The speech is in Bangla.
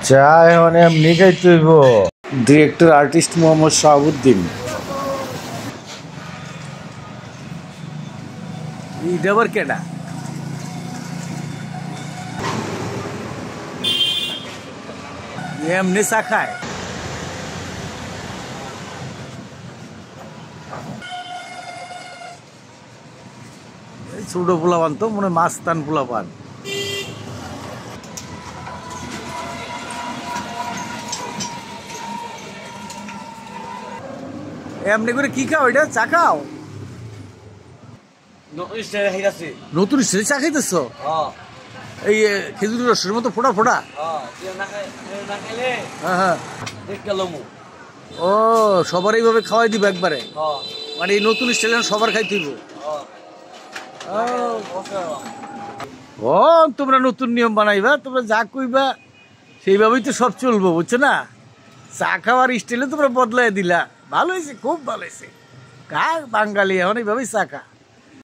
চা এখন এমনি খাইতে হইব। Director artist Mohammad Shahabuddin. এইটা আবার কেডা? এমনি চা খায়? ছোট পোলাপান তো মনে হয় মাস্তান পোলাপান। এমনি করে কি খাও? এটা চা খাও? নতুন স্টাইলে চা খাইতেছ? এই খেজুরের রসের মতো ফোটা ফোটা? হ্যাঁ। ও সবার এইভাবে খাওয়াই দিব একবারে? মানে এই নতুন স্টাইলে সবার খাইতে দিব? ও তোমরা নতুন নিয়ম বানাইবা, তোমরা যা কইবা সেইভাবেই তো সব চলবো, বুঝছো না? চা খাওয়ার স্টাইলে তোমরা বদলাই দিলা। ভালো হয়েছে, খুব ভালো হয়েছে। বাঙালি এখন এইভাবেই চা খা।